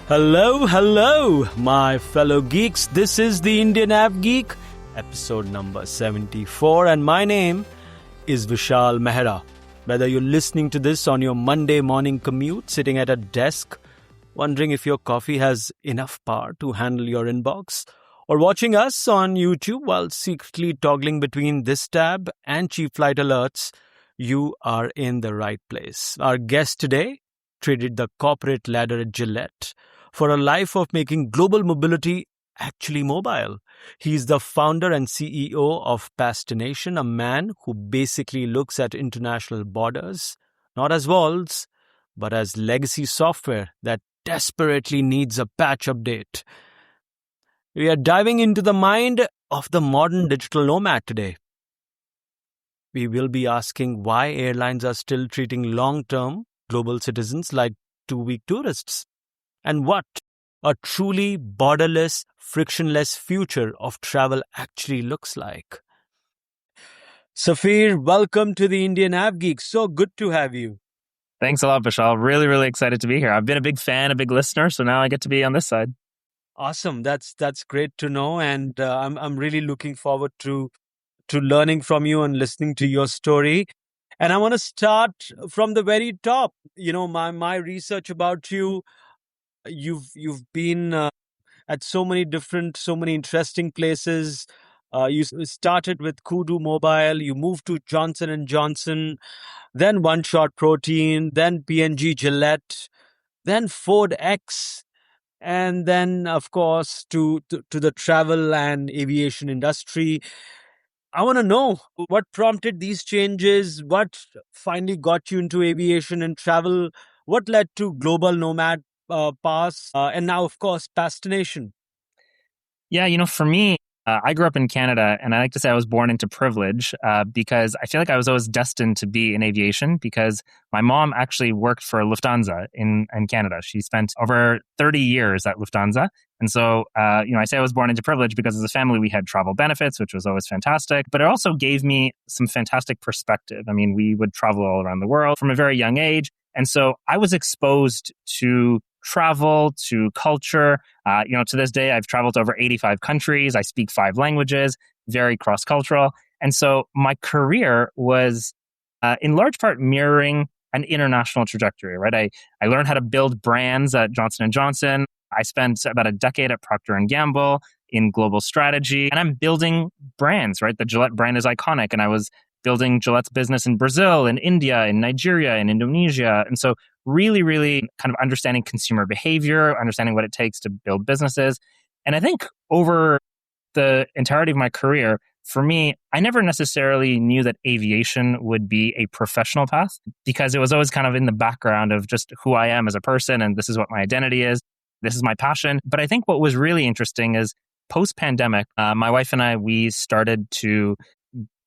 Hello, hello, my fellow geeks. This is the Indian AvGeek, episode number 74, and my name is Vishal Mehra. Whether you're listening to this on your Monday morning commute, sitting at a desk, wondering if your coffee has enough power to handle your inbox, or watching us on YouTube while secretly toggling between this tab and cheap flight alerts, you are in the right place. Our guest today traded the corporate ladder at Gillette for a life of making global mobility actually mobile. He's the founder and CEO of Passtination, a man who basically looks at international borders not as walls, but as legacy software that desperately needs a patch update. We are diving into the mind of the modern digital nomad today. We will be asking why airlines are still treating long-term global citizens like two-week tourists, and what a truly borderless, frictionless future of travel actually looks like. Safir, welcome to the Indian AvGeek. So good to have you. Thanks a lot, Vishal. Really, really excited to be here. I've been a big fan, a big listener, so now I get to be on this side. Awesome. That's great to know, and I'm really looking forward to learning from you and listening to your story. And I want to start from the very top. You know, my research about you. You've been at so many interesting places. You started with Kudu Mobile. You moved to Johnson and Johnson, then One Shot Protein, then P&G Gillette, then Ford X, and then of course to the travel and aviation industry. I want to know what prompted these changes, what finally got you into aviation and travel, what led to Global Nomad Pass, and now, of course, Passtination. Yeah, for me, I grew up in Canada, and I like to say I was born into privilege because I feel like I was always destined to be in aviation because my mom actually worked for Lufthansa in Canada. She spent over 30 years at Lufthansa. And so, I say I was born into privilege because as a family, we had travel benefits, which was always fantastic. But it also gave me some fantastic perspective. I mean, we would travel all around the world from a very young age. And so I was exposed to travel, to culture. To this day, I've traveled to over 85 countries. I speak 5 languages, very cross-cultural. And so my career was in large part mirroring an international trajectory, right? I learned how to build brands at Johnson & Johnson. I spent about a decade at Procter & Gamble in global strategy, and I'm building brands, right? The Gillette brand is iconic, and I was building Gillette's business in Brazil, in India, in Nigeria, in Indonesia. And so really, really kind of understanding consumer behavior, understanding what it takes to build businesses. And I think over the entirety of my career, for me, I never necessarily knew that aviation would be a professional path because it was always kind of in the background of just who I am as a person, and this is what my identity is. This is my passion. But I think what was really interesting is post-pandemic, my wife and I, we started to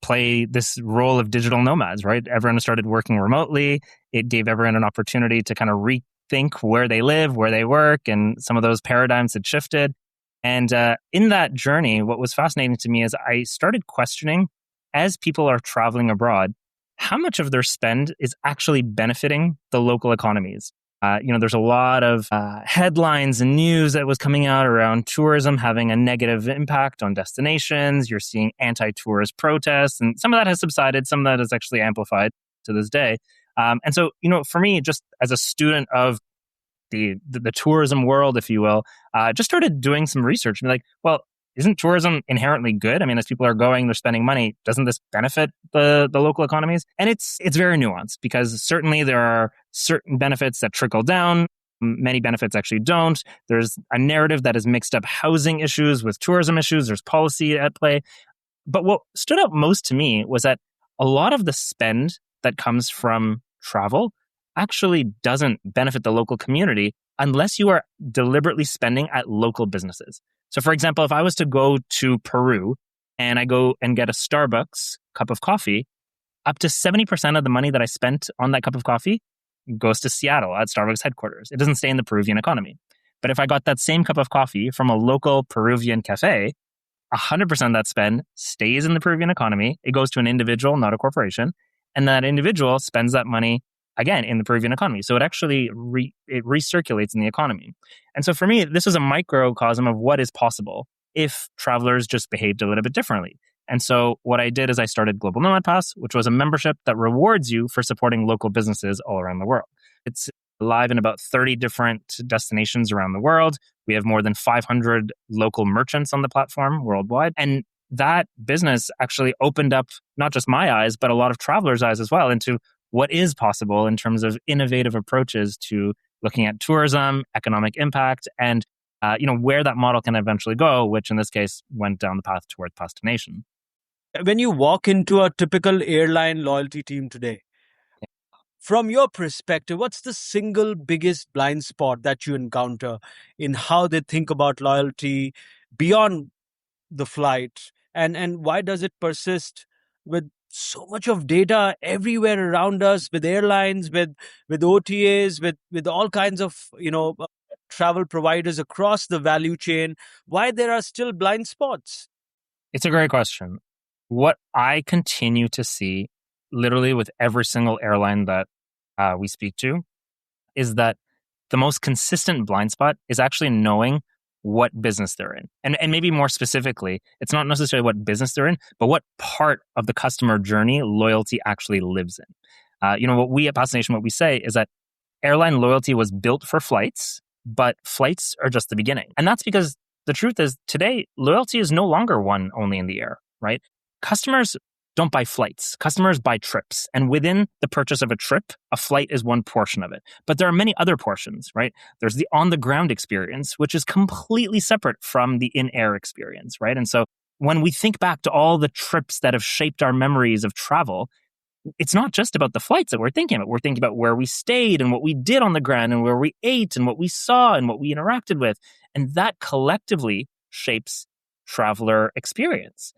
play this role of digital nomads, right? Everyone started working remotely. It gave everyone an opportunity to kind of rethink where they live, where they work, and some of those paradigms had shifted. And in that journey, what was fascinating to me is I started questioning, as people are traveling abroad, how much of their spend is actually benefiting the local economies. There's a lot of headlines and news that was coming out around tourism having a negative impact on destinations. You're seeing anti-tourist protests, and some of that has subsided. Some of that is actually amplified to this day. And so, for me, just as a student of the tourism world, if you will, just started doing some research and be like, well, isn't tourism inherently good? I mean, as people are going, they're spending money. Doesn't this benefit the local economies? And it's very nuanced because certainly there are certain benefits that trickle down. Many benefits actually don't. There's a narrative that has mixed up housing issues with tourism issues. There's policy at play. But what stood out most to me was that a lot of the spend that comes from travel actually doesn't benefit the local community unless you are deliberately spending at local businesses. So for example, if I was to go to Peru and I go and get a Starbucks cup of coffee, up to 70% of the money that I spent on that cup of coffee goes to Seattle at Starbucks headquarters. It doesn't stay in the Peruvian economy. But if I got that same cup of coffee from a local Peruvian cafe, 100% of that spend stays in the Peruvian economy. It goes to an individual, not a corporation. And that individual spends that money again, in the Peruvian economy. So it actually it recirculates in the economy. And so for me, this is a microcosm of what is possible if travelers just behaved a little bit differently. And so what I did is I started Global Nomad Pass, which was a membership that rewards you for supporting local businesses all around the world. It's live in about 30 different destinations around the world. We have more than 500 local merchants on the platform worldwide. And that business actually opened up not just my eyes, but a lot of travelers' eyes as well into what is possible in terms of innovative approaches to looking at tourism, economic impact, and where that model can eventually go, which in this case went down the path towards Passtination. When you walk into a typical airline loyalty team today, from your perspective, what's the single biggest blind spot that you encounter in how they think about loyalty beyond the flight? And why does it persist with so much of data everywhere around us, with airlines, with OTAs, with all kinds of travel providers across the value chain? Why there are still blind spots? It's a great question. What I continue to see literally with every single airline that we speak to is that the most consistent blind spot is actually knowing what business they're in. And maybe more specifically, it's not necessarily what business they're in, but what part of the customer journey loyalty actually lives in. What we at Passtination, what we say is that airline loyalty was built for flights, but flights are just the beginning. And that's because the truth is today, loyalty is no longer one only in the air, right? Customers don't buy flights. Customers buy trips. And within the purchase of a trip, a flight is one portion of it. But there are many other portions, right? There's the on-the-ground experience, which is completely separate from the in-air experience, right? And so when we think back to all the trips that have shaped our memories of travel, it's not just about the flights that we're thinking about. We're thinking about where we stayed and what we did on the ground and where we ate and what we saw and what we interacted with. And that collectively shapes traveler experience.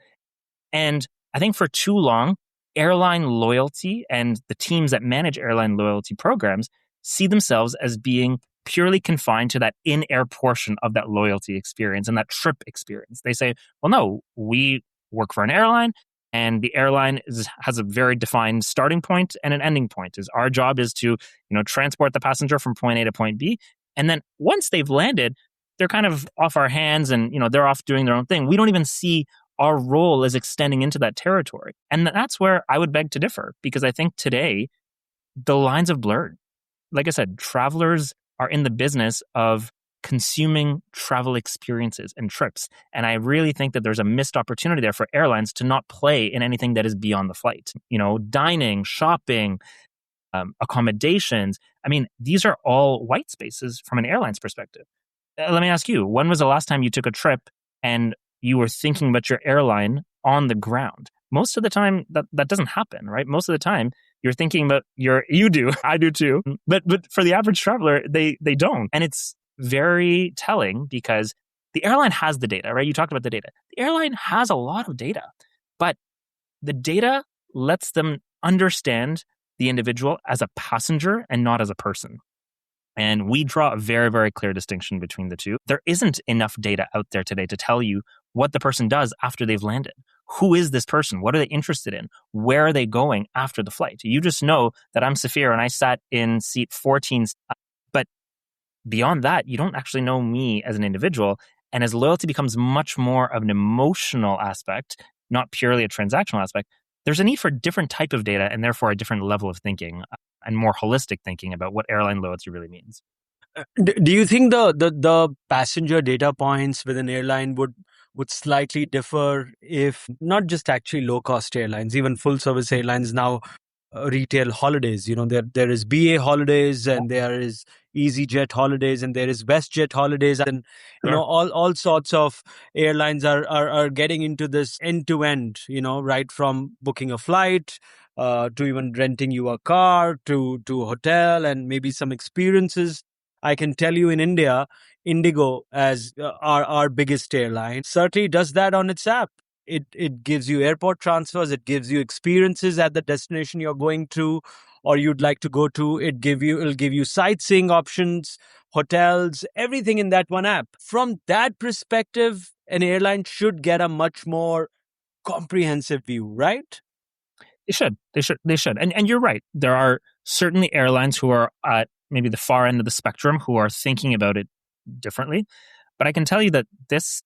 And I think for too long, airline loyalty and the teams that manage airline loyalty programs see themselves as being purely confined to that in-air portion of that loyalty experience and that trip experience. They say, well, no, we work for an airline and the airline has a very defined starting point and an ending point. Our job is to transport the passenger from point A to point B. And then once they've landed, they're kind of off our hands and they're off doing their own thing. We don't even see our role is extending into that territory. And that's where I would beg to differ, because I think today the lines have blurred. Like I said, travelers are in the business of consuming travel experiences and trips. And I really think that there's a missed opportunity there for airlines to not play in anything that is beyond the flight. Dining, shopping, accommodations. I mean, these are all white spaces from an airline's perspective. Let me ask you, when was the last time you took a trip and you were thinking about your airline on the ground? Most of the time, that doesn't happen, right? Most of the time, you're thinking about you do, I do too. But for the average traveler, they don't. And it's very telling because the airline has the data, right? You talked about the data. The airline has a lot of data, but the data lets them understand the individual as a passenger and not as a person. And we draw a very, very clear distinction between the two. There isn't enough data out there today to tell you what the person does after they've landed. Who is this person? What are they interested in? Where are they going after the flight? You just know that I'm Safir and I sat in seat 14. But beyond that, you don't actually know me as an individual. And as loyalty becomes much more of an emotional aspect, not purely a transactional aspect, there's a need for a different type of data and therefore a different level of thinking and more holistic thinking about what airline loyalty really means. Do you think the passenger data points with an airline would slightly differ if not just actually low-cost airlines, even full-service airlines now retail holidays? There is BA holidays and there is EasyJet holidays and there is WestJet holidays, and all sorts of airlines are getting into this end-to-end, right from booking a flight to even renting you a car to hotel and maybe some experiences. I can tell you in India, IndiGo, as our biggest airline, certainly does that on its app. It gives you airport transfers, it gives you experiences at the destination you're going to or you'd like to go to. It'll give you sightseeing options, hotels, everything in that one app. From that perspective, an airline should get a much more comprehensive view, right? They should. And you're right. There are certainly airlines who are at maybe the far end of the spectrum who are thinking about it differently. But I can tell you that this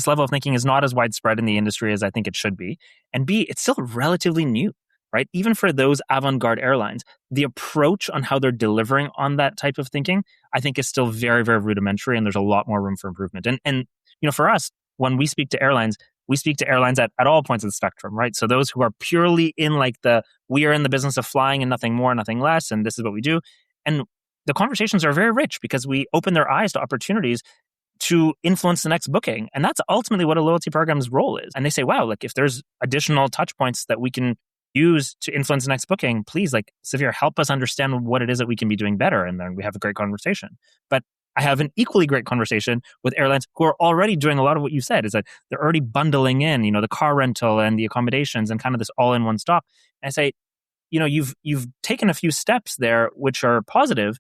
level of thinking is not as widespread in the industry as I think it should be. And B, it's still relatively new, right? Even for those avant-garde airlines, the approach on how they're delivering on that type of thinking, I think is still very, very rudimentary, and there's a lot more room for improvement. And for us, when we speak to airlines, we speak to airlines at all points of the spectrum, right? So those who are purely in we are in the business of flying and nothing more, nothing less, and this is what we do. And the conversations are very rich because we open their eyes to opportunities to influence the next booking. And that's ultimately what a loyalty program's role is. And they say, wow, if there's additional touch points that we can use to influence the next booking, please, Safir, help us understand what it is that we can be doing better. And then we have a great conversation. But I have an equally great conversation with airlines who are already doing a lot of what you said, is that they're already bundling in, the car rental and the accommodations and kind of this all-in-one stop. And I say, you've taken a few steps there, which are positive,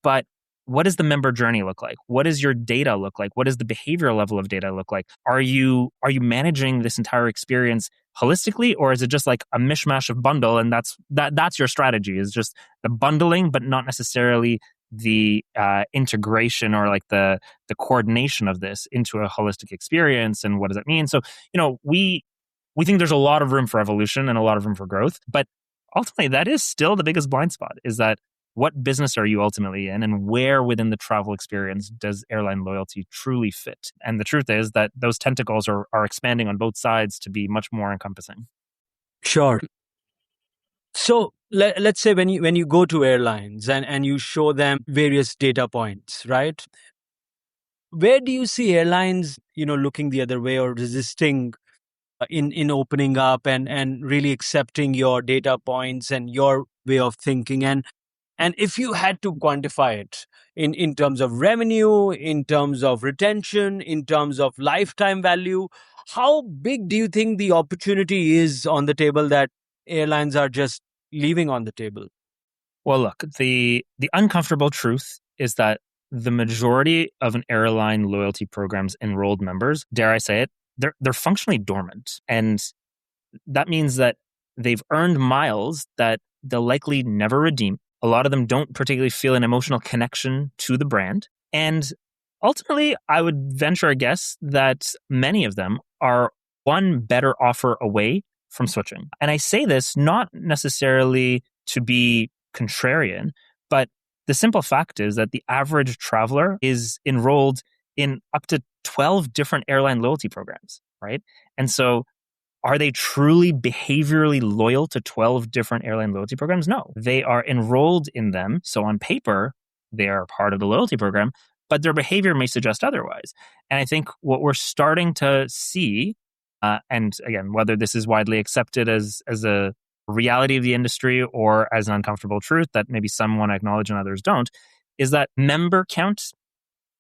but what does the member journey look like? What does your data look like? What does the behavioral level of data look like? Are you managing this entire experience holistically, or is it just like a mishmash of bundle, and that's your strategy, is just the bundling, but not necessarily the integration or the coordination of this into a holistic experience? And what does that mean? So, we think there's a lot of room for evolution and a lot of room for growth, but ultimately that is still the biggest blind spot, is that what business are you ultimately in, and where within the travel experience does airline loyalty truly fit? And the truth is that those tentacles are expanding on both sides to be much more encompassing. Sure. So let's say when you go to airlines and you show them various data points, right? Where do you see airlines, looking the other way or resisting in opening up and really accepting your data points and your way of thinking? And if you had to quantify it in terms of revenue, in terms of retention, in terms of lifetime value, how big do you think the opportunity is on the table that airlines are just leaving on the table? Well, look, the uncomfortable truth is that the majority of an airline loyalty program's enrolled members, dare I say it, they're functionally dormant. And that means that they've earned miles that they'll likely never redeem. A lot of them don't particularly feel an emotional connection to the brand. And ultimately, I would venture a guess that many of them are one better offer away from switching. And I say this not necessarily to be contrarian, but the simple fact is that the average traveler is enrolled in up to 12 different airline loyalty programs, right? And so are they truly behaviorally loyal to 12 different airline loyalty programs? No, they are enrolled in them. So on paper, they are part of the loyalty program, but their behavior may suggest otherwise. And I think what we're starting to see, and again, whether this is widely accepted as a reality of the industry or as an uncomfortable truth that maybe some want to acknowledge and others don't, is that member count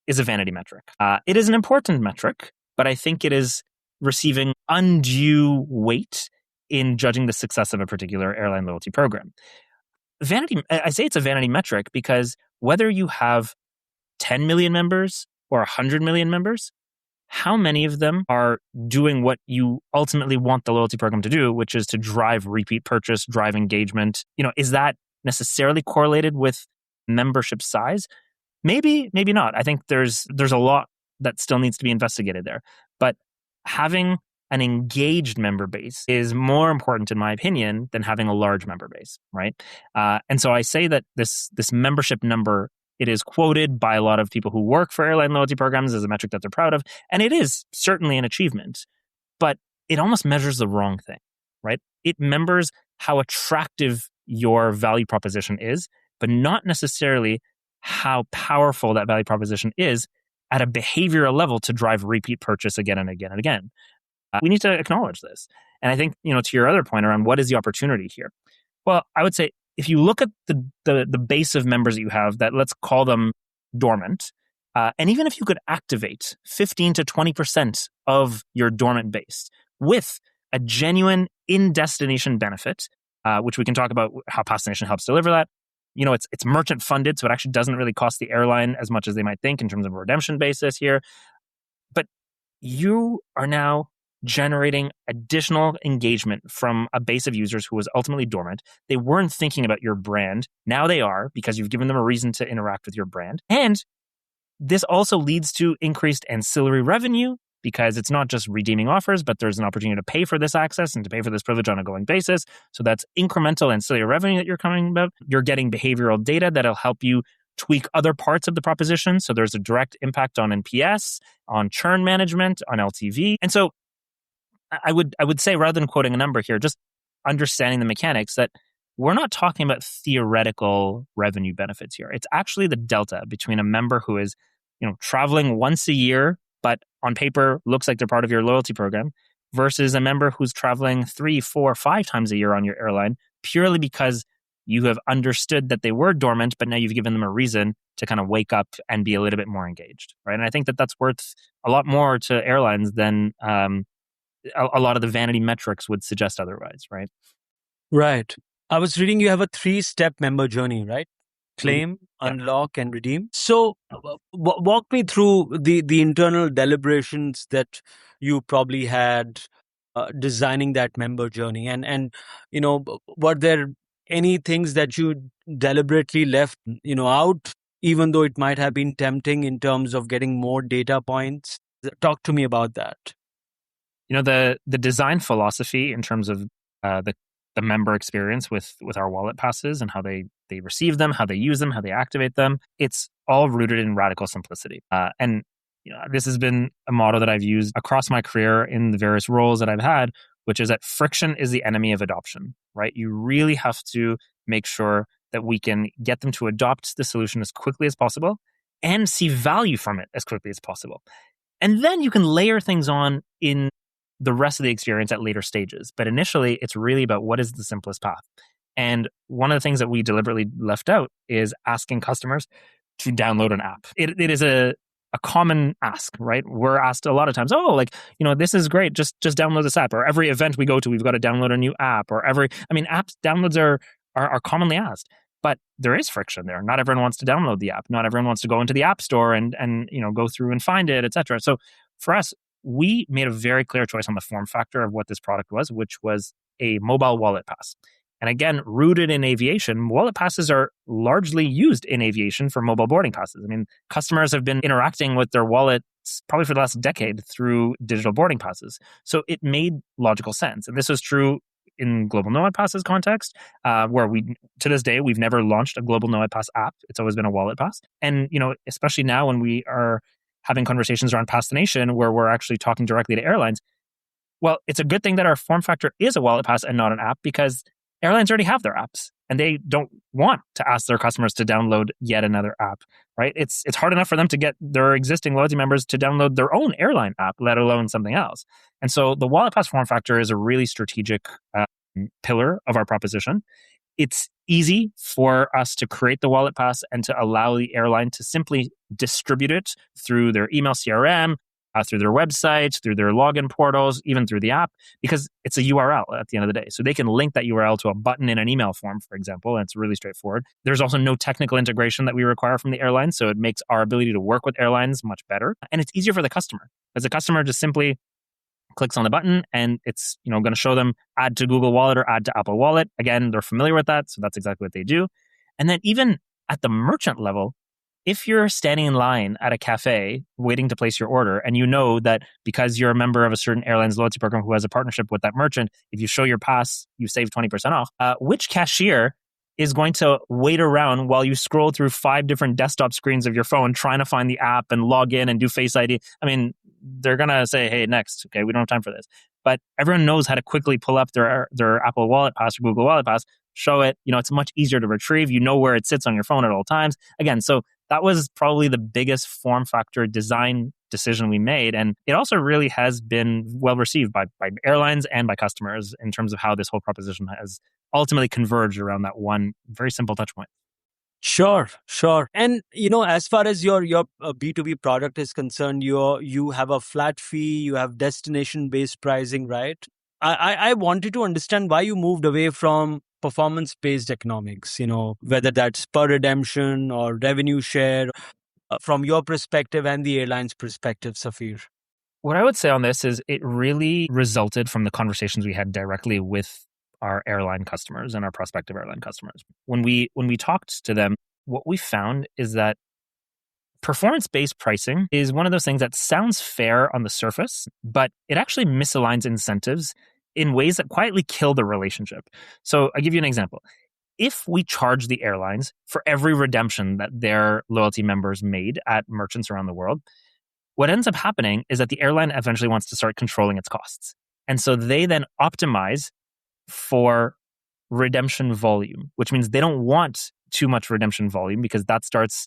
is a vanity metric. It is an important metric, but I think it is receiving undue weight in judging the success of a particular airline loyalty program. I say it's a vanity metric because whether you have 10 million members or 100 million members, how many of them are doing what you ultimately want the loyalty program to do, which is to drive repeat purchase, drive engagement? Is that necessarily correlated with membership size? Maybe, maybe not. I think there's a lot that still needs to be investigated there. But having an engaged member base is more important, in my opinion, than having a large member base, right? And so I say that this membership number, it is quoted by a lot of people who work for airline loyalty programs as a metric that they're proud of, and it is certainly an achievement, but it almost measures the wrong thing, right? It members how attractive your value proposition is, but not necessarily how powerful that value proposition is at a behavioral level to drive repeat purchase again and again and again. We need to acknowledge this. And I think, to your other point around what is the opportunity here? Well, I would say if you look at the base of members that you have, that let's call them dormant, and even if you could activate 15 to 20% of your dormant base with a genuine in-destination benefit, which we can talk about how Passtination helps deliver that. It's merchant funded, so it actually doesn't really cost the airline as much as they might think in terms of a redemption basis here. But you are now generating additional engagement from a base of users who was ultimately dormant. They weren't thinking about your brand. Now they are, because you've given them a reason to interact with your brand. And this also leads to increased ancillary revenue, because it's not just redeeming offers, but there's an opportunity to pay for this access and to pay for this privilege on a going basis. So that's incremental ancillary revenue that you're coming about. You're getting behavioral data that'll help you tweak other parts of the proposition. So there's a direct impact on NPS, on churn management, on LTV. And so I would say, rather than quoting a number here, just understanding the mechanics, that we're not talking about theoretical revenue benefits here. It's actually the delta between a member who is, traveling once a year, but on paper looks like they're part of your loyalty program, versus a member who's traveling 3, 4, 5 times a year on your airline, purely because you have understood that they were dormant, but now you've given them a reason to kind of wake up and be a little bit more engaged, right? And I think that that's worth a lot more to airlines than a lot of the vanity metrics would suggest otherwise, right? Right. I was reading you have a 3-step member journey, right? Claim, unlock, and redeem. So walk me through the internal deliberations that you probably had designing that member journey. And were there any things that you deliberately left, out, even though it might have been tempting in terms of getting more data points? Talk to me about that. The design philosophy in terms of the member experience with our wallet passes and how they receive them, how they use them, how they activate them, it's all rooted in radical simplicity. And this has been a motto that I've used across my career in the various roles that I've had, which is that friction is the enemy of adoption, right? You really have to make sure that we can get them to adopt the solution as quickly as possible and see value from it as quickly as possible. And then you can layer things on in the rest of the experience at later stages. But initially, it's really about what is the simplest path. And one of the things that we deliberately left out is asking customers to download an app. It is a common ask, right? We're asked a lot of times, this is great, just download this app. Or every event we go to, we've got to download a new app. Or apps downloads are commonly asked. But there is friction there. Not everyone wants to download the app. Not everyone wants to go into the app store and go through and find it, etc. So for us, we made a very clear choice on the form factor of what this product was, which was a mobile wallet pass. And again, rooted in aviation, wallet passes are largely used in aviation for mobile boarding passes. I mean, customers have been interacting with their wallets probably for the last decade through digital boarding passes. So it made logical sense. And this was true in global Nomad Passes context, where to this day, we've never launched a global Nomad Pass app. It's always been a wallet pass. And, especially now when we are having conversations around Passtination, where we're actually talking directly to airlines, well, it's a good thing that our form factor is a wallet pass and not an app, because airlines already have their apps and they don't want to ask their customers to download yet another app, right? It's hard enough for them to get their existing loyalty members to download their own airline app, let alone something else. And so the wallet pass form factor is a really strategic pillar of our proposition. It's easy for us to create the wallet pass and to allow the airline to simply distribute it through their email CRM, through their website, through their login portals, even through the app, because it's a URL at the end of the day. So they can link that URL to a button in an email form, for example, and it's really straightforward. There's also no technical integration that we require from the airline, so it makes our ability to work with airlines much better. And it's easier for the customer, because the customer just simply clicks on the button and it's going to show them add to Google Wallet or add to Apple Wallet. Again, they're familiar with that, so that's exactly what they do. And then even at the merchant level, if you're standing in line at a cafe waiting to place your order, and you know that because you're a member of a certain airline's loyalty program who has a partnership with that merchant, if you show your pass, you save 20% off, which cashier is going to wait around while you scroll through 5 different desktop screens of your phone trying to find the app and log in and do Face ID? I mean, they're going to say, hey, next, okay, we don't have time for this. But everyone knows how to quickly pull up their Apple Wallet Pass or Google Wallet Pass, show it. It's much easier to retrieve. You know where it sits on your phone at all times. Again, so that was probably the biggest form factor design decision we made. And it also really has been well received by airlines and by customers in terms of how this whole proposition has ultimately converged around that one very simple touch point. Sure. And, as far as your B2B product is concerned, you have a flat fee, you have destination-based pricing, right? I wanted to understand why you moved away from performance-based economics, whether that's per redemption or revenue share, from your perspective and the airline's perspective, Safir. What I would say on this is it really resulted from the conversations we had directly with our airline customers and our prospective airline customers. When we talked to them, what we found is that performance-based pricing is one of those things that sounds fair on the surface, but it actually misaligns incentives in ways that quietly kill the relationship. So I'll give you an example. If we charge the airlines for every redemption that their loyalty members made at merchants around the world, what ends up happening is that the airline eventually wants to start controlling its costs. And so they then optimize for redemption volume, which means they don't want too much redemption volume because that starts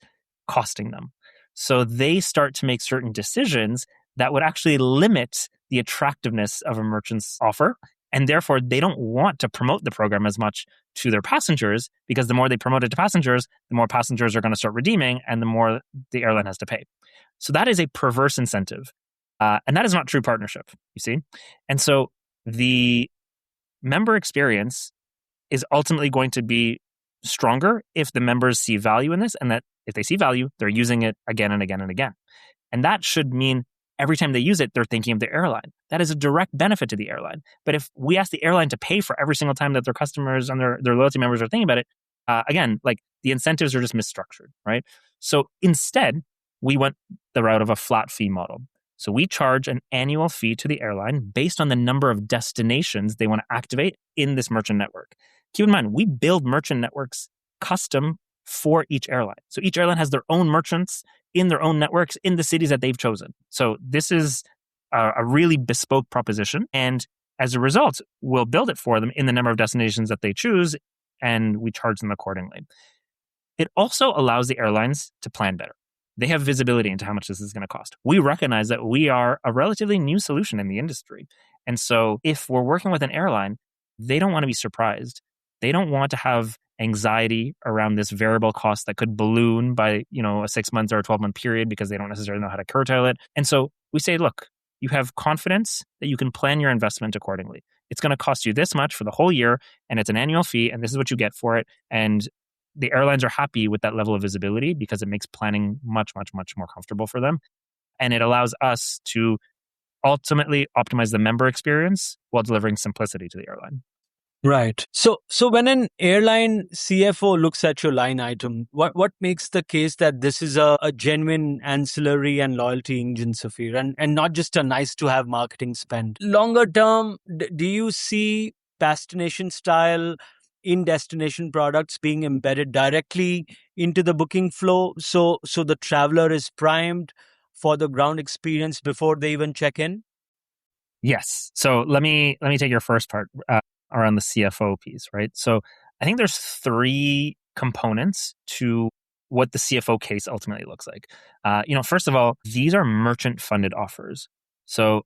costing them. So they start to make certain decisions that would actually limit the attractiveness of a merchant's offer. And therefore, they don't want to promote the program as much to their passengers because the more they promote it to passengers, the more passengers are going to start redeeming and the more the airline has to pay. So that is a perverse incentive. And that is not true partnership, you see? And so the member experience is ultimately going to be stronger if the members see value in this, and that if they see value, they're using it again and again and again. And that should mean every time they use it, they're thinking of the airline. That is a direct benefit to the airline. But if we ask the airline to pay for every single time that their customers and their loyalty members are thinking about it, again, like the incentives are just misstructured, right? So instead, we went the route of a flat fee model. So we charge an annual fee to the airline based on the number of destinations they want to activate in this merchant network. Keep in mind, we build merchant networks custom for each airline. So each airline has their own merchants in their own networks in the cities that they've chosen. So this is a really bespoke proposition. And as a result, we'll build it for them in the number of destinations that they choose, and we charge them accordingly. It also allows the airlines to plan better. They have visibility into how much this is going to cost. We recognize that we are a relatively new solution in the industry. And so if we're working with an airline, they don't want to be surprised. They don't want to have anxiety around this variable cost that could balloon by, a 6 month or a 12-month period because they don't necessarily know how to curtail it. And so we say, look, you have confidence that you can plan your investment accordingly. It's going to cost you this much for the whole year, and it's an annual fee, and this is what you get for it. And the airlines are happy with that level of visibility because it makes planning much, much, much more comfortable for them. And it allows us to ultimately optimize the member experience while delivering simplicity to the airline. Right. So when an airline CFO looks at your line item, what makes the case that this is a genuine ancillary and loyalty engine, Safir, and not just a nice to have marketing spend? Longer term, do you see Passtination style in-destination products being embedded directly into the booking flow so the traveler is primed for the ground experience before they even check in? Yes. So let me take your first part around the CFO piece, right? So I think there's 3 components to what the CFO case ultimately looks like. First of all, these are merchant-funded offers. So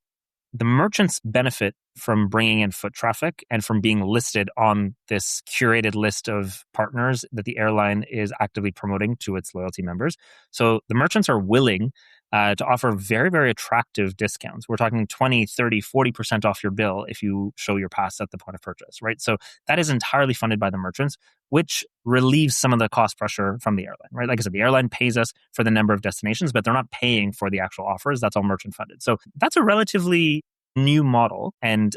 the merchants benefit from bringing in foot traffic and from being listed on this curated list of partners that the airline is actively promoting to its loyalty members. So the merchants are willing to offer very, very attractive discounts. We're talking 20, 30, 40% off your bill if you show your pass at the point of purchase, right? So that is entirely funded by the merchants, which relieves some of the cost pressure from the airline, right? Like I said, the airline pays us for the number of destinations, but they're not paying for the actual offers. That's all merchant funded. So that's a relatively new model. And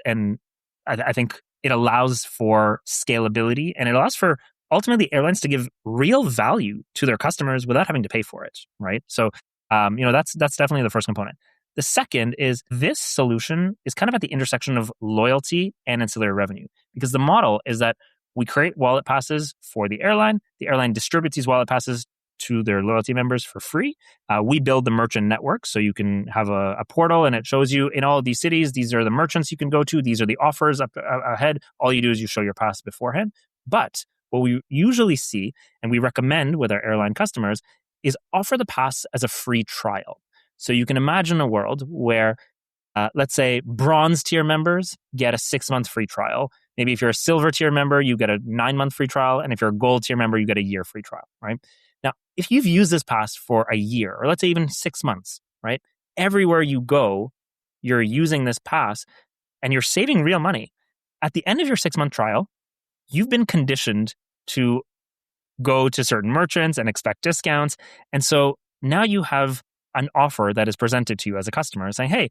I think it allows for scalability, and it allows for ultimately airlines to give real value to their customers without having to pay for it, right? So that's definitely the first component. The second is this solution is kind of at the intersection of loyalty and ancillary revenue, because the model is that we create wallet passes for the airline distributes these wallet passes to their loyalty members for free. We build the merchant network, so you can have a portal and it shows you in all of these cities, these are the merchants you can go to, these are the offers up ahead. All you do is you show your pass beforehand. But what we usually see, and we recommend with our airline customers, is offer the pass as a free trial. So you can imagine a world where, let's say, bronze tier members get a 6-month free trial. Maybe if you're a silver tier member, you get a 9-month free trial. And if you're a gold tier member, you get a year free trial, right? Now, if you've used this pass for a year, or let's say even 6 months, right? Everywhere you go, you're using this pass and you're saving real money. At the end of your 6-month trial, you've been conditioned to go to certain merchants and expect discounts. And so now you have an offer that is presented to you as a customer saying, hey,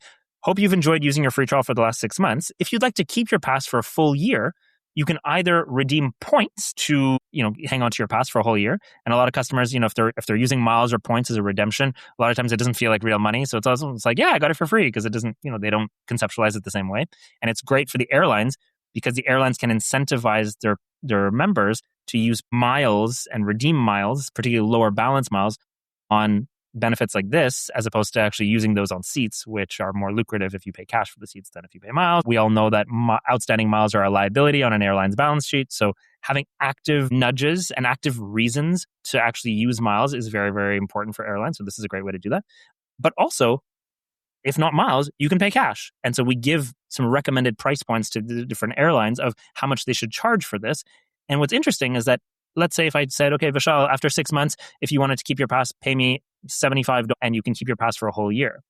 Hope you've enjoyed using your free trial for the last 6 months. If you'd like to keep your pass for a full year, you can either redeem points to, hang on to your pass for a whole year. And a lot of customers, if they're using miles or points as a redemption, a lot of times it doesnn feel like real money. So it's like, yeah, I got it for free, because it doesn't, they don't conceptualize it the same way. And it's great for the airlines, because the airlines can incentivize their members to use miles and redeem miles, particularly lower balance miles, on benefits like this, as opposed to actually using those on seats, which are more lucrative if you pay cash for the seats than if you pay miles. We all know that outstanding miles are a liability on an airline's balance sheet. So having active nudges and active reasons to actually use miles is very, very important for airlines. So this is a great way to do that. But also, if not miles, you can pay cash. And so we give some recommended price points to the different airlines of how much they should charge for this. And what's interesting is that, let's say if I said, okay, Vishal, after 6 months, if you wanted to keep your pass, pay me $75 and you can keep your pass for a whole year.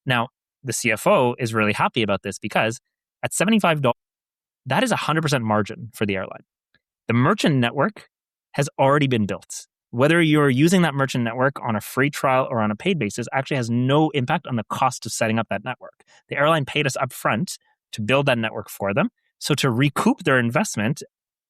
Now, the CFO is really happy about this, because at $75, that is 100% margin for the airline. The merchant network has already been built. Whether you're using that merchant network on a free trial or on a paid basis actually has no impact on the cost of setting up that network. The airline paid us upfront to build that network for them. So to recoup their investment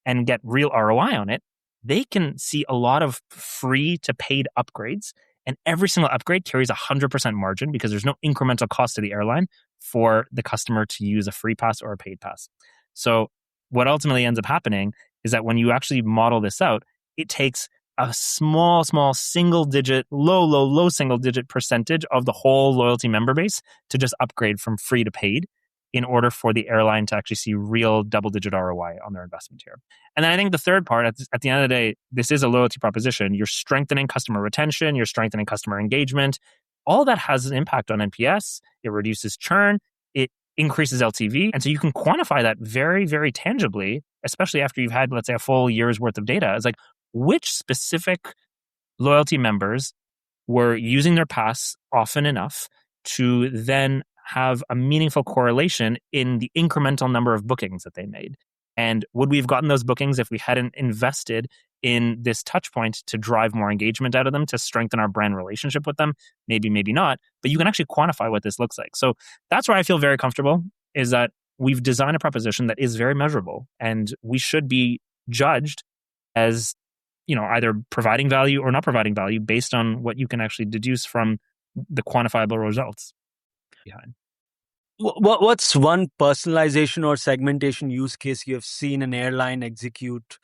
and get real ROI on it, they can see a lot of free to paid upgrades. And every single upgrade carries 100% margin, because there's no incremental cost to the airline for the customer to use a free pass or a paid pass. So what ultimately ends up happening is that when you actually model this out, it takes a small single digit, low single digit percentage of the whole loyalty member base to just upgrade from free to paid, in order for the airline to actually see real double-digit ROI on their investment here. And then I think the third part, at the end of the day, this is a loyalty proposition. You're strengthening customer retention, you're strengthening customer engagement. All that has an impact on NPS. It reduces churn, it increases LTV. And so you can quantify that very, very tangibly, especially after you've had, let's say, a full year's worth of data. It's like, which specific loyalty members were using their pass often enough to then have a meaningful correlation in the incremental number of bookings that they made. And would we have gotten those bookings if we hadn't invested in this touch point to drive more engagement out of them, to strengthen our brand relationship with them? Maybe, maybe not. But you can actually quantify what this looks like. So that's where I feel very comfortable, is that we've designed a proposition that is very measurable, and we should be judged as, either providing value or not providing value based on what you can actually deduce from the quantifiable results behind. What's one personalization or segmentation use case you have seen an airline execute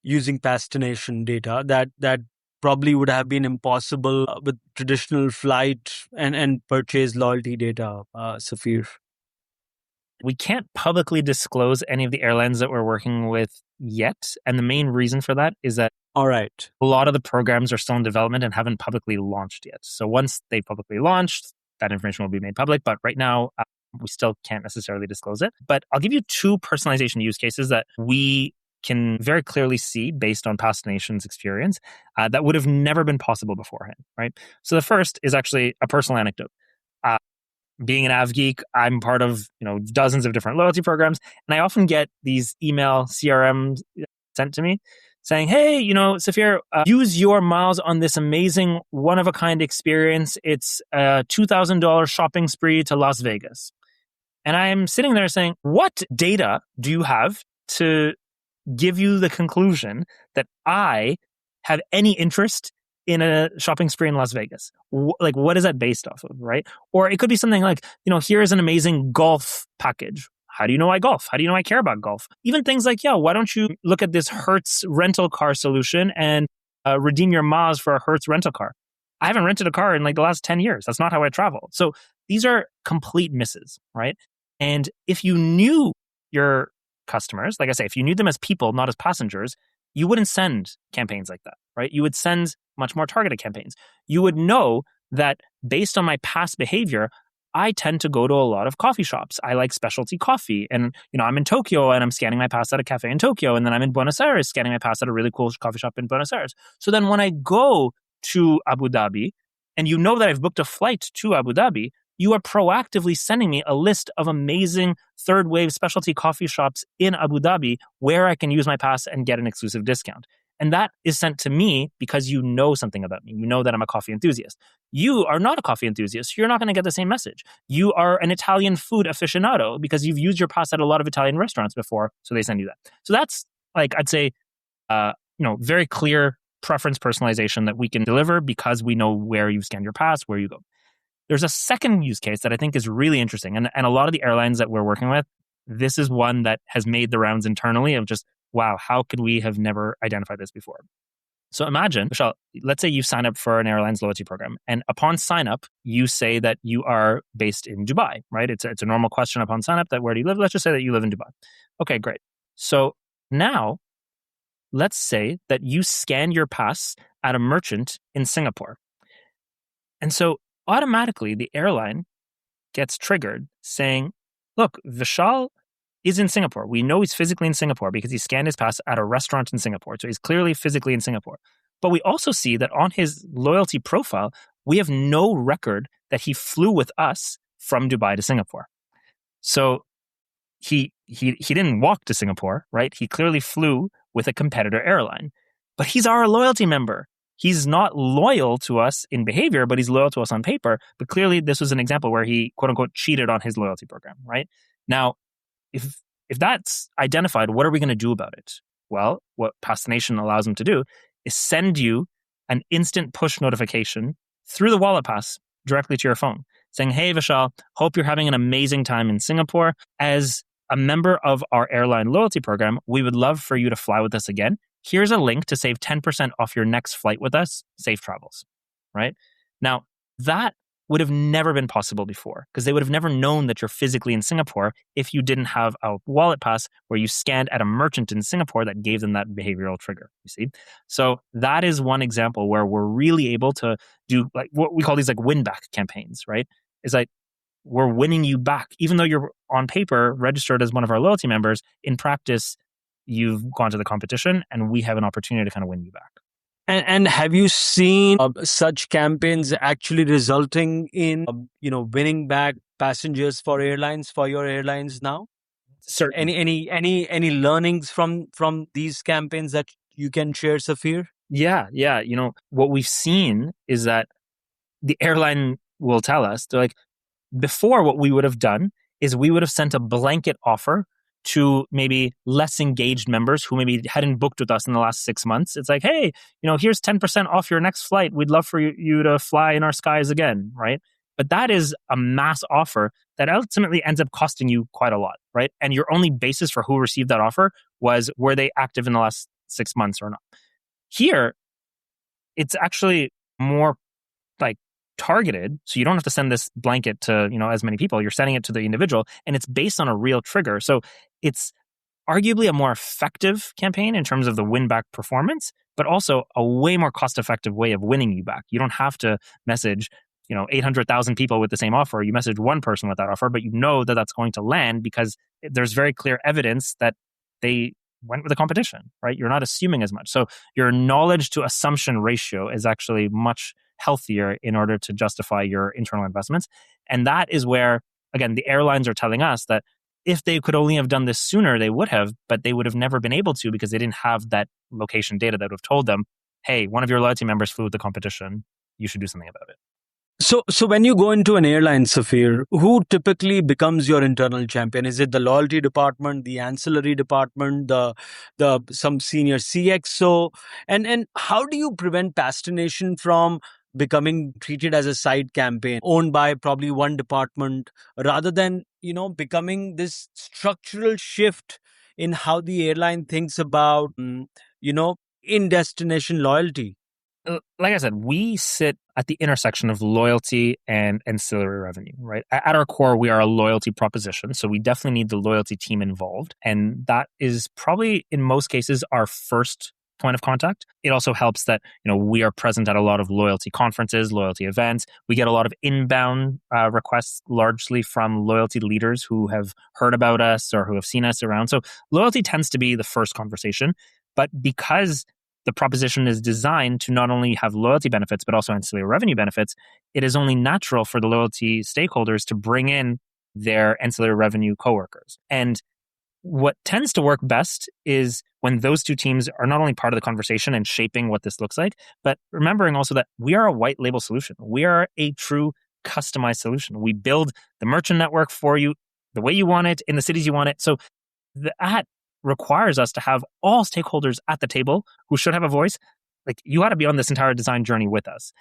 using Passtination data that probably would have been impossible with traditional flight and purchase loyalty data, Safir? We can't publicly disclose any of the airlines that we're working with yet. And the main reason for that is that all right, a lot of the programs are still in development and haven't publicly launched yet. So once they publicly launched, that information will be made public. But right now, we still can't necessarily disclose it. But I'll give you 2 personalization use cases that we can very clearly see based on Passtination experience that would have never been possible beforehand, right? So the first is actually a personal anecdote. Being an AvGeek, I'm part of dozens of different loyalty programs, and I often get these email CRMs sent to me saying, hey, Safir, use your miles on this amazing one-of-a-kind experience. It's a $2,000 shopping spree to Las Vegas. And I'm sitting there saying, what data do you have to give you the conclusion that I have any interest in a shopping spree in Las Vegas? Like, what is that based off of, right? Or it could be something like, here's an amazing golf package. How do you know I golf? How do you know I care about golf? Even things like, why don't you look at this Hertz rental car solution and redeem your miles for a Hertz rental car? I haven't rented a car in like the last 10 years. That's not how I travel. So these are complete misses, right? And if you knew your customers, like I say, if you knew them as people, not as passengers, you wouldn't send campaigns like that, right? You would send much more targeted campaigns. You would know that based on my past behavior, I tend to go to a lot of coffee shops. I like specialty coffee. And, I'm in Tokyo and I'm scanning my pass at a cafe in Tokyo. And then I'm in Buenos Aires scanning my pass at a really cool coffee shop in Buenos Aires. So then when I go to Abu Dhabi and you know that I've booked a flight to Abu Dhabi, you are proactively sending me a list of amazing third wave specialty coffee shops in Abu Dhabi where I can use my pass and get an exclusive discount. And that is sent to me because you know something about me. You know that I'm a coffee enthusiast. You are not a coffee enthusiast. You're not going to get the same message. You are an Italian food aficionado because you've used your pass at a lot of Italian restaurants before. So they send you that. So that's like, I'd say, very clear preference personalization that we can deliver because we know where you've scanned your pass, where you go. There's a second use case that I think is really interesting. And a lot of the airlines that we're working with, this is one that has made the rounds internally of just, wow, how could we have never identified this before? So imagine, Michelle, let's say you sign up for an airline's loyalty program. And upon sign up, you say that you are based in Dubai, right? It's a normal question upon sign up that where do you live? Let's just say that you live in Dubai. Okay, great. So now, let's say that you scan your pass at a merchant in Singapore. And so automatically the airline gets triggered saying, look, Vishal is in Singapore. We know he's physically in Singapore because he scanned his pass at a restaurant in Singapore. So he's clearly physically in Singapore. But we also see that on his loyalty profile, we have no record that he flew with us from Dubai to Singapore. So he didn't walk to Singapore, right? He clearly flew with a competitor airline. But he's our loyalty member. He's not loyal to us in behavior, but he's loyal to us on paper. But clearly, this was an example where he, quote unquote, cheated on his loyalty program, right? Now, if that's identified, what are we going to do about it? Well, what Passtination allows them to do is send you an instant push notification through the wallet pass directly to your phone saying, hey, Vishal, hope you're having an amazing time in Singapore. As a member of our airline loyalty program, we would love for you to fly with us again. Here's a link to save 10% off your next flight with us. Safe travels, right? Now, that would have never been possible before because they would have never known that you're physically in Singapore if you didn't have a wallet pass where you scanned at a merchant in Singapore that gave them that behavioral trigger, you see? So that is one example where we're really able to do like what we call these like win back campaigns, right? It's like we're winning you back. Even though you're on paper registered as one of our loyalty members, in practice, you've gone to the competition and we have an opportunity to kind of win you back. And have you seen such campaigns actually resulting in, winning back passengers for your airlines now? Certainly. Any learnings from these campaigns that you can share, Safir? Yeah. What we've seen is that the airline will tell us, they're like, before what we would have done is we would have sent a blanket offer to maybe less engaged members who maybe hadn't booked with us in the last 6 months. It's like, hey, here's 10% off your next flight. We'd love for you to fly in our skies again, right? But that is a mass offer that ultimately ends up costing you quite a lot, right? And your only basis for who received that offer was, were they active in the last 6 months or not? Here, it's actually more like targeted, so you don't have to send this blanket to as many people. You're sending it to the individual, and it's based on a real trigger. So it's arguably a more effective campaign in terms of the win back performance, but also a way more cost effective way of winning you back. You don't have to message 800,000 people with the same offer. You message one person with that offer, but you know that that's going to land because there's very clear evidence that they went with the competition, right? You're not assuming as much. So your knowledge to assumption ratio is actually much healthier in order to justify your internal investments. And that is where, again, the airlines are telling us that if they could only have done this sooner, they would have, but they would have never been able to because they didn't have that location data that would have told them, hey, one of your loyalty members flew with the competition. You should do something about it. So when you go into an airline, Safir, who typically becomes your internal champion? Is it the loyalty department, the ancillary department, the some senior CXO? And how do you prevent Passtination from becoming treated as a side campaign owned by probably one department rather than, becoming this structural shift in how the airline thinks about, in-destination loyalty? Like I said, we sit at the intersection of loyalty and ancillary revenue, right? At our core, we are a loyalty proposition. So we definitely need the loyalty team involved. And that is probably, in most cases, our first point of contact. It also helps that, we are present at a lot of loyalty conferences, loyalty events. We get a lot of inbound requests, largely from loyalty leaders who have heard about us or who have seen us around. So loyalty tends to be the first conversation. But because the proposition is designed to not only have loyalty benefits, but also ancillary revenue benefits, it is only natural for the loyalty stakeholders to bring in their ancillary revenue coworkers. And what tends to work best is when those two teams are not only part of the conversation and shaping what this looks like, but remembering also that we are a white label solution. We are a true customized solution. We build the merchant network for you the way you want it in the cities you want it. So that requires us to have all stakeholders at the table who should have a voice. Like, you got to be on this entire design journey with us.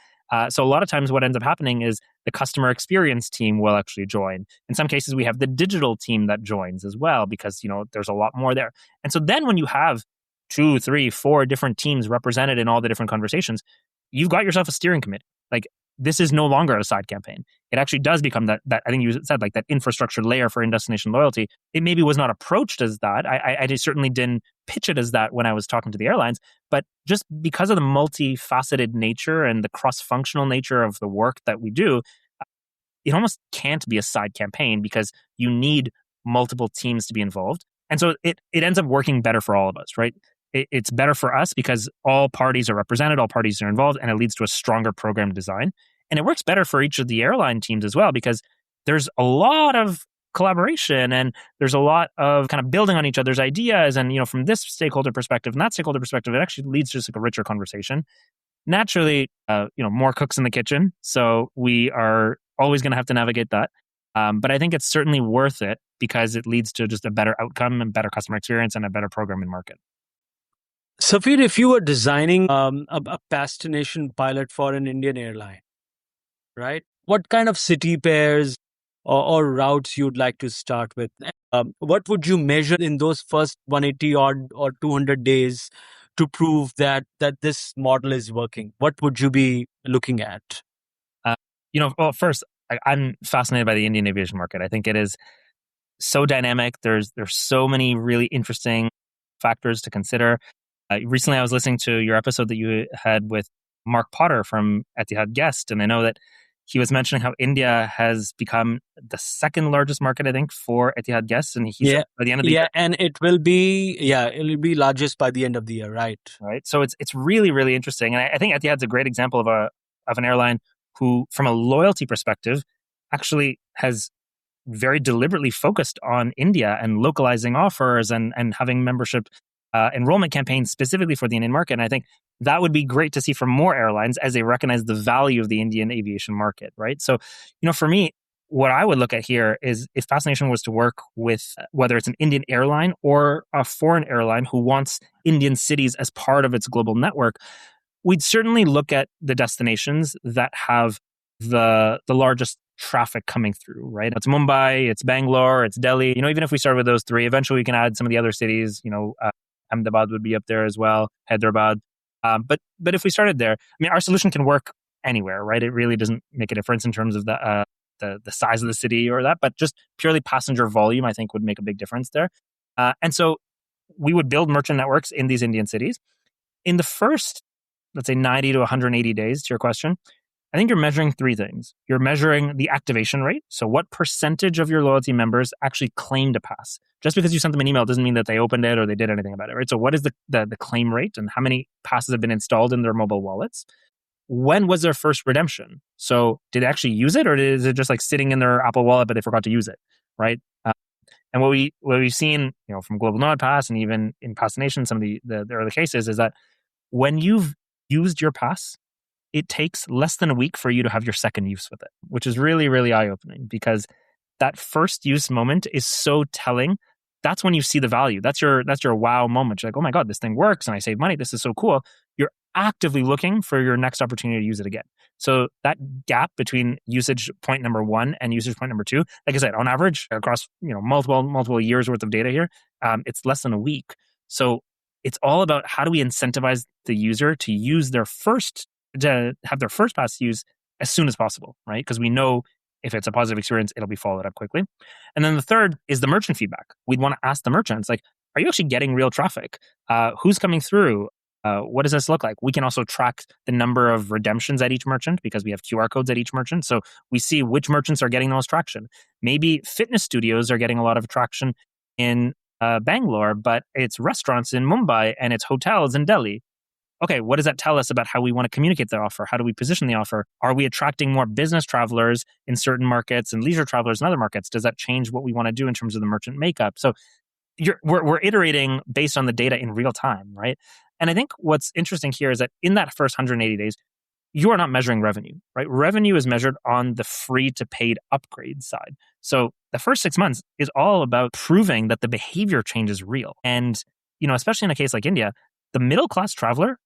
So a lot of times what ends up happening is the customer experience team will actually join. In some cases, we have the digital team that joins as well, because, there's a lot more there. And so then when you have 2, 3, 4 different teams represented in all the different conversations, you've got yourself a steering committee. Like, this is no longer a side campaign. It actually does become that I think you said, like, that infrastructure layer for in-destination loyalty. It maybe was not approached as that. I certainly didn't pitch it as that when I was talking to the airlines, but just because of the multifaceted nature and the cross-functional nature of the work that we do, it almost can't be a side campaign because you need multiple teams to be involved. And so it ends up working better for all of us, right? It's better for us because all parties are represented, all parties are involved, and it leads to a stronger program design. And it works better for each of the airline teams as well, because there's a lot of collaboration and there's a lot of kind of building on each other's ideas. And, from this stakeholder perspective and that stakeholder perspective, it actually leads to just like a richer conversation. Naturally, more cooks in the kitchen. So we are always going to have to navigate that. But I think it's certainly worth it because it leads to just a better outcome and better customer experience and a better program in market. Safir, if you were designing a Passtination pilot for an Indian airline, right? What kind of city pairs or routes you'd like to start with? What would you measure in those first 180 or 200 days to prove that this model is working? What would you be looking at? Well, first, I'm fascinated by the Indian aviation market. I think it is so dynamic. There's so many really interesting factors to consider. Recently, I was listening to your episode that you had with Mark Potter from Etihad Guest, and I know that he was mentioning how India has become the second largest market, I think, for Etihad Guests, and he said by the end of the year, and it'll be largest by the end of the year, right? Right. So it's really, really interesting, and I think Etihad's a great example of an airline who, from a loyalty perspective, actually has very deliberately focused on India and localizing offers and having membership enrollment campaigns specifically for the Indian market. And I think that would be great to see from more airlines as they recognize the value of the Indian aviation market, right? So, for me, what I would look at here is if Passtination was to work with whether it's an Indian airline or a foreign airline who wants Indian cities as part of its global network, we'd certainly look at the destinations that have the largest traffic coming through, right? It's Mumbai, it's Bangalore, it's Delhi. Even if we start with those three, eventually we can add some of the other cities. Ahmedabad would be up there as well, Hyderabad. But if we started there, our solution can work anywhere, right? It really doesn't make a difference in terms of the size of the city or that, but just purely passenger volume, I think, would make a big difference there. And so we would build merchant networks in these Indian cities. In the first, let's say 90 to 180 days, to your question, I think you're measuring three things. You're measuring the activation rate. So what percentage of your loyalty members actually claimed a pass? Just because you sent them an email doesn't mean that they opened it or they did anything about it, right? So what is the claim rate and how many passes have been installed in their mobile wallets? When was their first redemption? So did they actually use it or is it just like sitting in their Apple Wallet but they forgot to use it, right? And what we've seen, from Global Nomad Pass and even in Passtination, some of the early cases is that when you've used your pass, it takes less than a week for you to have your second use with it, which is really, really eye-opening because that first use moment is so telling. That's when you see the value. That's your wow moment. You're like, oh my God, this thing works and I save money. This is so cool. You're actively looking for your next opportunity to use it again. So that gap between usage point number 1 and usage point number 2, like I said, on average across multiple years worth of data here, it's less than a week. So it's all about how do we incentivize the user to have their first pass use as soon as possible, right? Because we know if it's a positive experience, it'll be followed up quickly. And then the third is the merchant feedback. We'd want to ask the merchants, like, are you actually getting real traffic? Who's coming through? What does this look like? We can also track the number of redemptions at each merchant because we have QR codes at each merchant. So we see which merchants are getting the most traction. Maybe fitness studios are getting a lot of traction in Bangalore, but it's restaurants in Mumbai and it's hotels in Delhi. Okay, what does that tell us about how we want to communicate the offer? How do we position the offer? Are we attracting more business travelers in certain markets and leisure travelers in other markets? Does that change what we want to do in terms of the merchant makeup? So we're iterating based on the data in real time, right? And I think what's interesting here is that in that first 180 days, you are not measuring revenue, right? Revenue is measured on the free to paid upgrade side. So the first 6 months is all about proving that the behavior change is real. And, especially in a case like India, the middle class traveler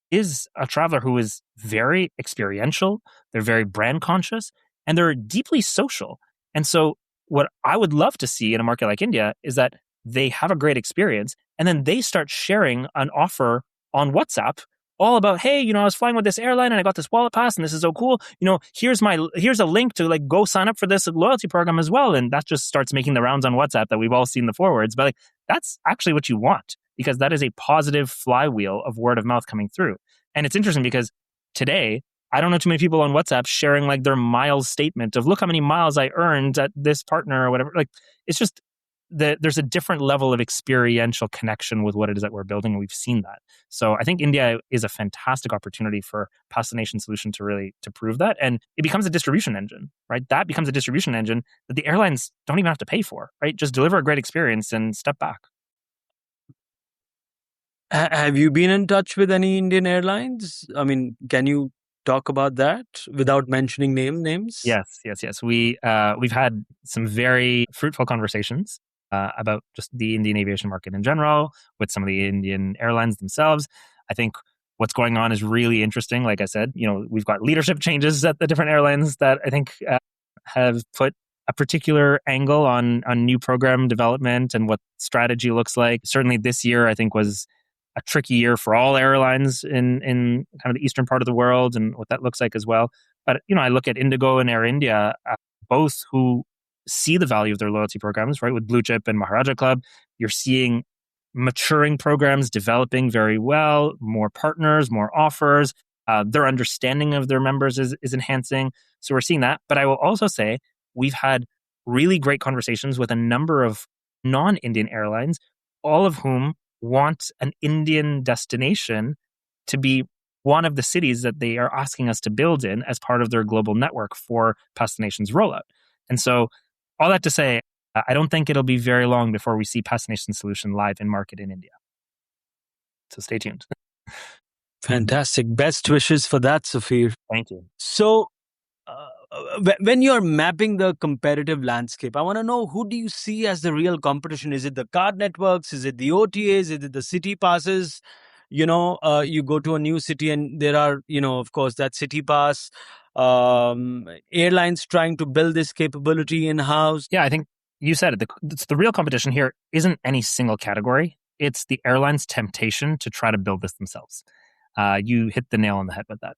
is a traveler who is very experiential, they're very brand conscious, and they're deeply social. And so what I would love to see in a market like India is that they have a great experience and then they start sharing an offer on WhatsApp all about, hey, I was flying with this airline and I got this wallet pass and this is so cool. Here's a link to like go sign up for this loyalty program as well. And that just starts making the rounds on WhatsApp that we've all seen the forwards. But like that's actually what you want, because that is a positive flywheel of word of mouth coming through. And it's interesting because today, I don't know too many people on WhatsApp sharing like their miles statement of look how many miles I earned at this partner or whatever. Like it's just there's a different level of experiential connection with what it is that we're building. And we've seen that. So I think India is a fantastic opportunity for Passtination solution to prove that. And it becomes a distribution engine, right? That becomes a distribution engine that the airlines don't even have to pay for, right? Just deliver a great experience and step back. Have you been in touch with any Indian airlines? I mean, can you talk about that without mentioning names? Yes. We've had some very fruitful conversations about just the Indian aviation market in general with some of the Indian airlines themselves. I think what's going on is really interesting. Like I said, we've got leadership changes at the different airlines that I think have put a particular angle on new program development and what strategy looks like. Certainly this year, I think, was a tricky year for all airlines in kind of the eastern part of the world and what that looks like as well. But, I look at IndiGo and Air India, both who see the value of their loyalty programs, right? With Blue Chip and Maharaja Club, you're seeing maturing programs developing very well, more partners, more offers. Their understanding of their members is enhancing. So we're seeing that. But I will also say we've had really great conversations with a number of non-Indian airlines, all of whom want an Indian destination to be one of the cities that they are asking us to build in as part of their global network for Pastination's rollout. And so all that to say, I don't think it'll be very long before we see Passtination solution live in market in India. So stay tuned. Fantastic. Best wishes for that, Safir. Thank you. So when you're mapping the competitive landscape, I want to know, who do you see as the real competition? Is it the card networks? Is it the OTAs? Is it the city passes? You go to a new city and there are, of course, that city pass. Airlines trying to build this capability in-house. Yeah, I think you said it. The real competition here isn't any single category. It's the airlines' temptation to try to build this themselves. You hit the nail on the head with that.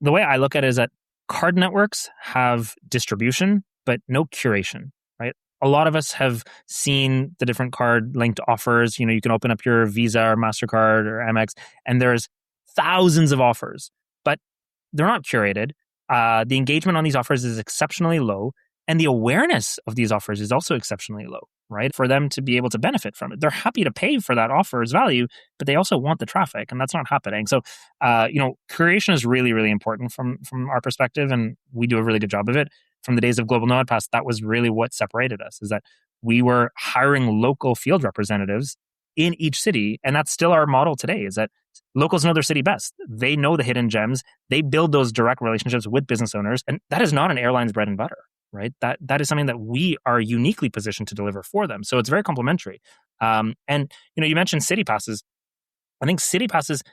The way I look at it is that card networks have distribution, but no curation, right? A lot of us have seen the different card linked offers. You can open up your Visa or MasterCard or Amex, and there's thousands of offers, but they're not curated. The engagement on these offers is exceptionally low, and the awareness of these offers is also exceptionally low, right? For them to be able to benefit from it. They're happy to pay for that offer's value, but they also want the traffic, and that's not happening. So, curation is really, really important from our perspective, and we do a really good job of it. From the days of Global Nomad Pass, that was really what separated us, is that we were hiring local field representatives in each city, and that's still our model today, is that locals know their city best. They know the hidden gems. They build those direct relationships with business owners, and that is not an airline's bread and butter. Right, that is something that we are uniquely positioned to deliver for them. So it's very complementary. And you mentioned city passes. I think city passes,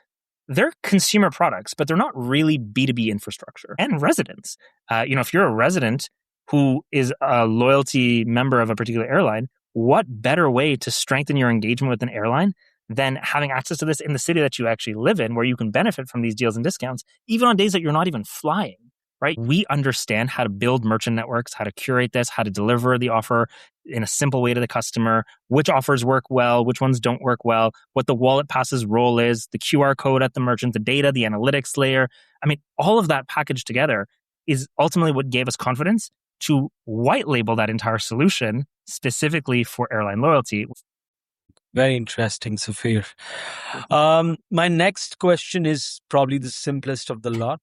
they're consumer products, but they're not really B2B infrastructure. And residents, if you're a resident who is a loyalty member of a particular airline, what better way to strengthen your engagement with an airline than having access to this in the city that you actually live in, where you can benefit from these deals and discounts, even on days that you're not even flying. Right? We understand how to build merchant networks, how to curate this, how to deliver the offer in a simple way to the customer, which offers work well, which ones don't work well, what the wallet passes role is, the QR code at the merchant, the data, the analytics layer. I mean, all of that packaged together is ultimately what gave us confidence to white label that entire solution specifically for airline loyalty. Very interesting, Safir. My next question is probably the simplest of the lot.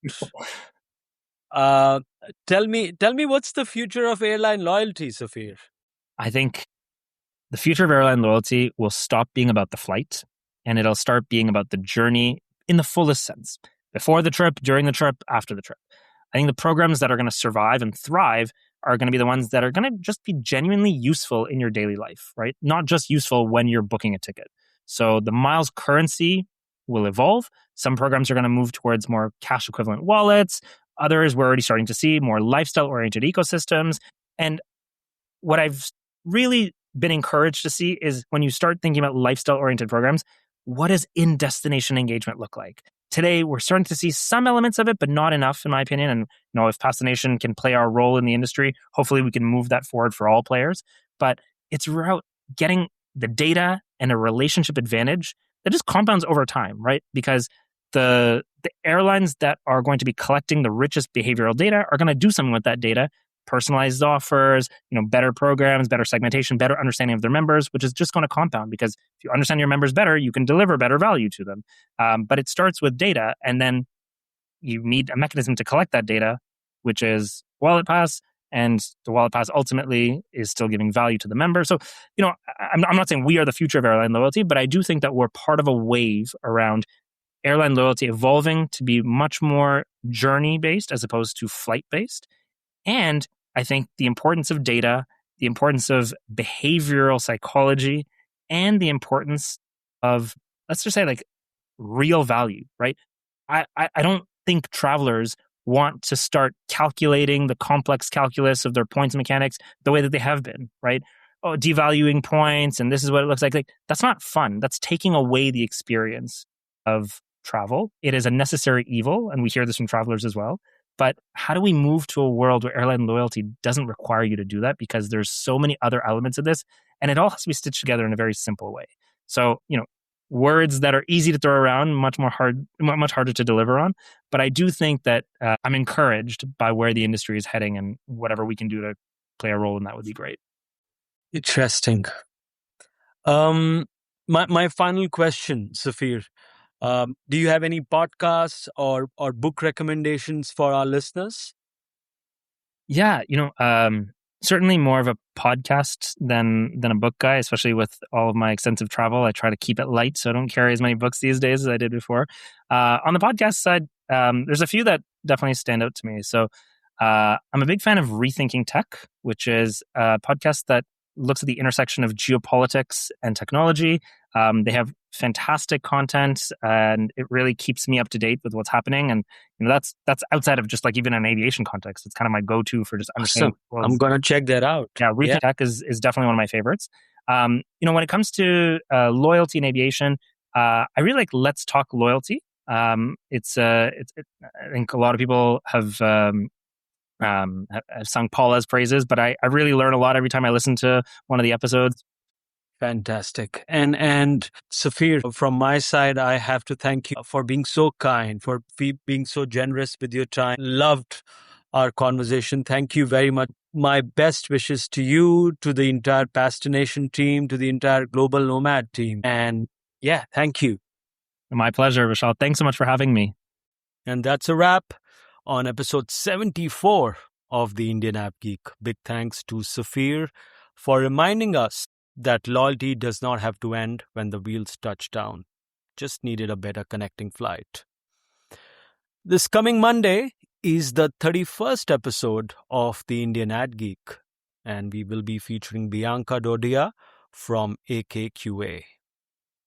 Tell me what's the future of airline loyalty, Safir? I think the future of airline loyalty will stop being about the flight and it'll start being about the journey in the fullest sense. Before the trip, during the trip, after the trip. I think the programs that are going to survive and thrive are going to be the ones that are going to just be genuinely useful in your daily life, right? Not just useful when you're booking a ticket. So the miles currency will evolve. Some programs are going to move towards more cash equivalent wallets. Others we're already starting to see more lifestyle oriented ecosystems. And what I've really been encouraged to see is when you start thinking about lifestyle oriented programs, what does in-destination engagement look like? Today, we're starting to see some elements of it, but not enough, in my opinion. And if Passtination can play our role in the industry, hopefully we can move that forward for all players. But it's about getting the data and a relationship advantage that just compounds over time, right? Because the airlines that are going to be collecting the richest behavioral data are going to do something with that data. Personalized offers, better programs, better segmentation, better understanding of their members, which is just going to compound because if you understand your members better, you can deliver better value to them. But it starts with data, and then you need a mechanism to collect that data, which is Wallet Pass, and the Wallet Pass ultimately is still giving value to the member. So, I'm not saying we are the future of airline loyalty, but I do think that we're part of a wave around airline loyalty evolving to be much more journey-based as opposed to flight-based. And I think the importance of data, the importance of behavioral psychology, and the importance of, let's just say, like real value, right? I don't think travelers want to start calculating the complex calculus of their points mechanics the way that they have been, right? Oh, devaluing points, and this is what it looks like. Like, that's not fun. That's taking away the experience of travel. It is a necessary evil, and we hear this from travelers as well. But how do we move to a world where airline loyalty doesn't require you to do that because there's so many other elements of this, and it all has to be stitched together in a very simple way. So, words that are easy to throw around, much harder to deliver on. But I do think that I'm encouraged by where the industry is heading, and whatever we can do to play a role in that would be great. Interesting. My final question, Safir. Do you have any podcasts or book recommendations for our listeners? Yeah, certainly more of a podcast than a book guy, especially with all of my extensive travel. I try to keep it light, so I don't carry as many books these days as I did before. On the podcast side, there's a few that definitely stand out to me. So I'm a big fan of Rethinking Tech, which is a podcast that looks at the intersection of geopolitics and technology. They have fantastic content, and it really keeps me up to date with what's happening. And that's outside of just like even an aviation context. It's kind of my go-to for just understanding. Awesome. I'm gonna check that out. Yeah, Rethinking Tech is definitely one of my favorites. When it comes to loyalty in aviation, I really like Let's Talk Loyalty. I think a lot of people have sung Paula's praises, but I really learn a lot every time I listen to one of the episodes. Fantastic. And Safir, from my side, I have to thank you for being so kind, for being so generous with your time. Loved our conversation. Thank you very much. My best wishes to you, to the entire Passtination team, to the entire Global Nomad team. And yeah, thank you. My pleasure, Vishal. Thanks so much for having me. And that's a wrap on episode 74 of the Indian AvGeek. Big thanks to Safir for reminding us that loyalty does not have to end when the wheels touch down. Just needed a better connecting flight. This coming Monday is the 31st episode of the Indian AvGeek, and we will be featuring Bianca Dodia from AKQA.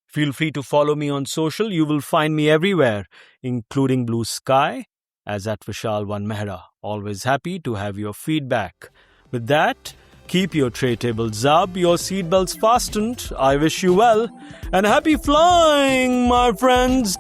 Feel free to follow me on social. You will find me everywhere, including Blue Sky, as at Vishal Mehra. Always happy to have your feedback. With that, keep your tray tables up, your seatbelts fastened. I wish you well, and happy flying, my friends.